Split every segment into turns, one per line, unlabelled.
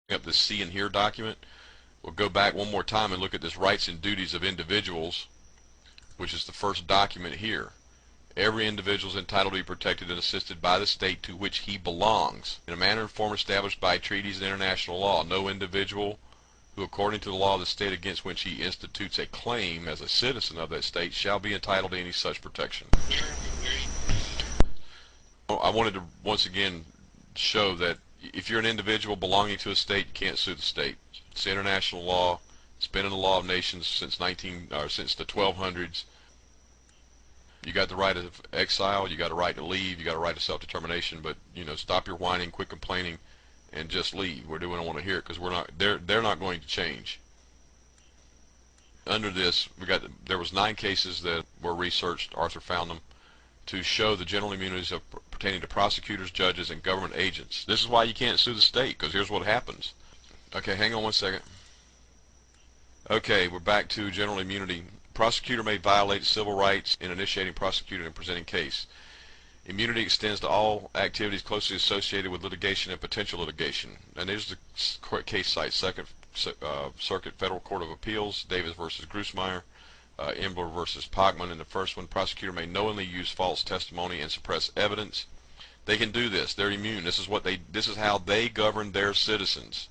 up this see and hear document, we'll go back one more time and look at this rights and duties of individuals, which is the first document here. Every individual is entitled to be protected and assisted by the state to which he belongs in a manner and form established by treaties and international law. No individual who, according to the law of the state against which he institutes a claim as a citizen of that state, shall be entitled to any such protection. I wanted to once again show that if you're an individual belonging to a state, you can't sue the state. It's international law. It's been in the law of nations since since the 1200s. You got the right of exile. You got a right to leave. You got a right to self-determination. But stop your whining, quit complaining, and just leave. We don't want to hear it because we're not. They're not going to change. Under this, there was 9 cases that were researched. Arthur found them to show the general immunities pertaining to prosecutors, judges, and government agents. This is why you can't sue the state, because here's what happens. Okay, hang on one second. Okay, we're back to general immunity. Prosecutor may violate civil rights in initiating, prosecuting, and presenting case. Immunity extends to all activities closely associated with litigation and potential litigation. And there's the case site, Second Circuit Federal Court of Appeals, Davis versus Grusmeyer, Embler versus Pogman. In the first one, prosecutor may knowingly use false testimony and suppress evidence. They can do this. They're immune. This is how they govern their citizens.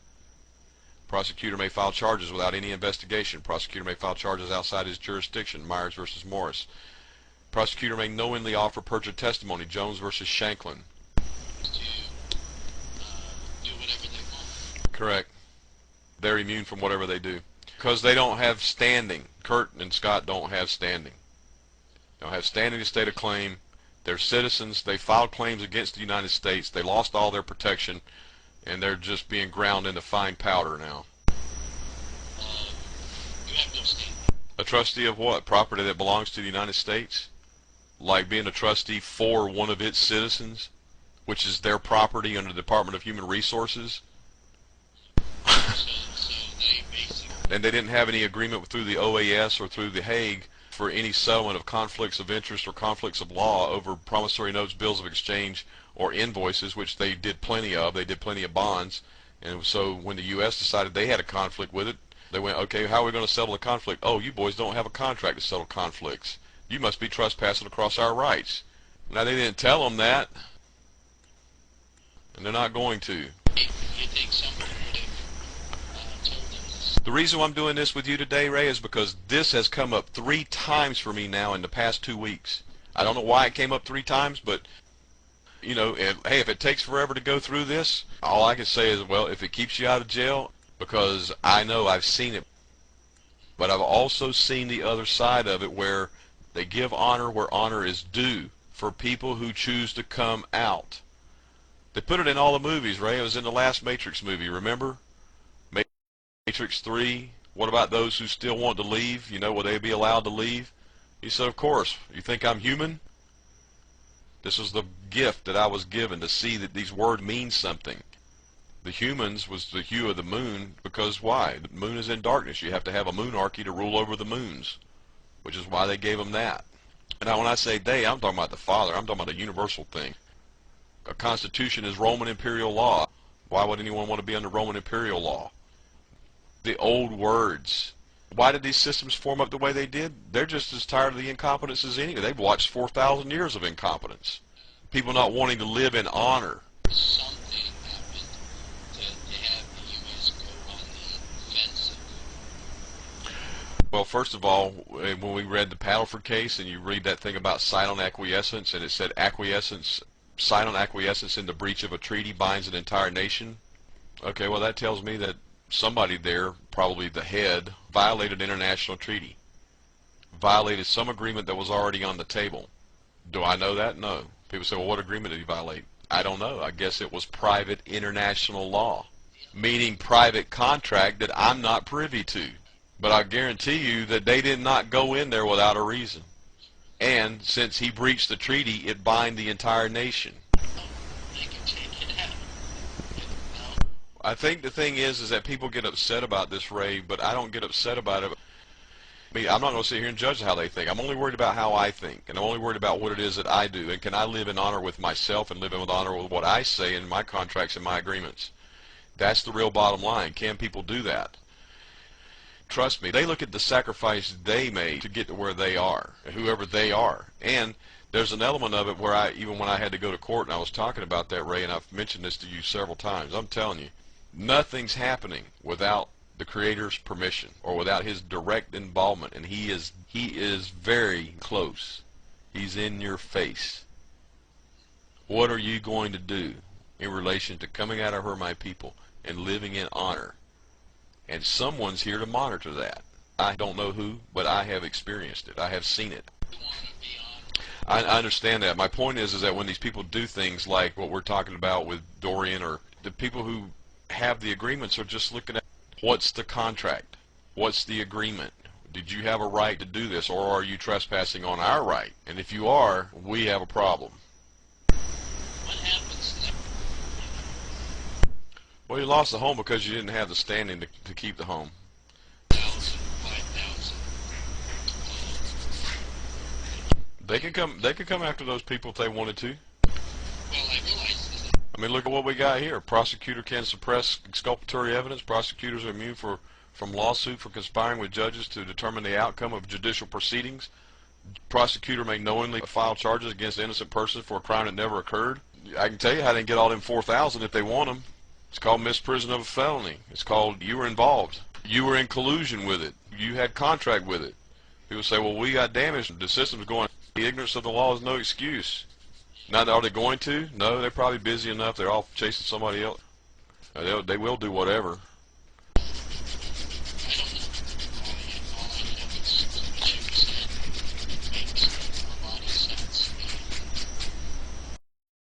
Prosecutor may file charges without any investigation. Prosecutor may file charges outside his jurisdiction. Myers versus Morris. Prosecutor may knowingly offer perjured testimony. Jones versus Shanklin.
Do whatever they want.
Correct. They're immune from whatever they do because they don't have standing. Kurt and Scott don't have standing. They don't have standing to state a claim. They're citizens. They filed claims against the United States. They lost all their protection, and they're just being ground into fine powder now.
You have no standing.
A trustee of what? Property that belongs to the United States? Like being a trustee for one of its citizens, which is their property under the Department of Human Resources?
So they basically...
And they didn't have any agreement through the OAS or through the Hague for any settlement of conflicts of interest or conflicts of law over promissory notes, bills of exchange, or invoices, which they did plenty of. They did plenty of bonds. And so when the U.S. decided they had a conflict with it, they went, okay, how are we going to settle the conflict? Oh, you boys don't have a contract to settle conflicts. You must be trespassing across our rights. Now, they didn't tell them that, and they're not going to.
You think somebody would have told them this?
The reason why I'm doing this with you today, Ray, is because this has come up 3 times for me now in the past 2 weeks. I don't know why it came up 3 times, but, hey, if it takes forever to go through this, all I can say is, well, if it keeps you out of jail, because I know I've seen it, but I've also seen the other side of it where they give honor where honor is due for people who choose to come out. They put it in all the movies, Ray. It was in the last Matrix movie, remember? Matrix 3, what about those who still want to leave? Will they be allowed to leave? He said, of course. You think I'm human? This was the gift that I was given to see that these words mean something. The humans was the hue of the moon because why? The moon is in darkness. You have to have a moonarchy to rule over the moons, which is why they gave them that. And now when I say they, I'm talking about the Father. I'm talking about a universal thing. A constitution is Roman imperial law. Why would anyone want to be under Roman imperial law? The old words. Why did these systems form up the way they did? They're just as tired of the incompetence as any. They've watched 4,000 years of incompetence. People not wanting to live in honor.
Something happened to have the U.S. go on the offensive.
Well, first of all, when we read the Paddleford case and you read that thing about silent acquiescence, and it said silent acquiescence in the breach of a treaty binds an entire nation. Okay, well that tells me that somebody there, probably the head, violated international treaty. Violated some agreement that was already on the table. Do I know that? No. People say, well, what agreement did he violate? I don't know. I guess it was private international law, meaning private contract that I'm not privy to. But I guarantee you that they did not go in there without a reason. And since he breached the treaty, it bind the entire nation.
They can take it out.
I think the thing is that people get upset about this, Ray, but I don't get upset about it. I mean, I'm not going to sit here and judge how they think. I'm only worried about how I think, and I'm only worried about what it is that I do, and can I live in honor with myself and live in honor with what I say in my contracts and my agreements. That's the real bottom line. Can people do that? Trust me, they look at the sacrifice they made to get to where they are, whoever they are. And there's an element of it where even when I had to go to court and I was talking about that, Ray, and I've mentioned this to you several times, I'm telling you, nothing's happening without the Creator's permission or without His direct involvement, and He is very close. He's in your face. What are you going to do in relation to coming out of her, my people, and living in honor? And someone's here to monitor that. I don't know who, but I have experienced it. I have seen it. I understand that. My point is that when these people do things like what we're talking about with Dorian, or the people who have the agreements are just looking at what's the contract, what's the agreement. Did you have a right to do this, or are you trespassing on our right? And if you are, we have a problem.
What happens next?
Well, you lost the home because you didn't have the standing to keep the home.
1,000, 5,000.
They could come after those people if they wanted to.
Well, I realize that.
I mean, look at what we got here. Prosecutor can suppress exculpatory evidence. Prosecutors are immune from lawsuit for conspiring with judges to determine the outcome of judicial proceedings. Prosecutor may knowingly file charges against innocent persons for a crime that never occurred. I can tell you how they can get all them 4,000 if they want them. It's called misprision of a felony. It's called you were involved. You were in collusion with it. You had contract with it. People say, well, we got damaged. The system's going. The ignorance of the law is no excuse. Now, are they going to? No, they're probably busy enough. They're all chasing somebody else. They will do whatever.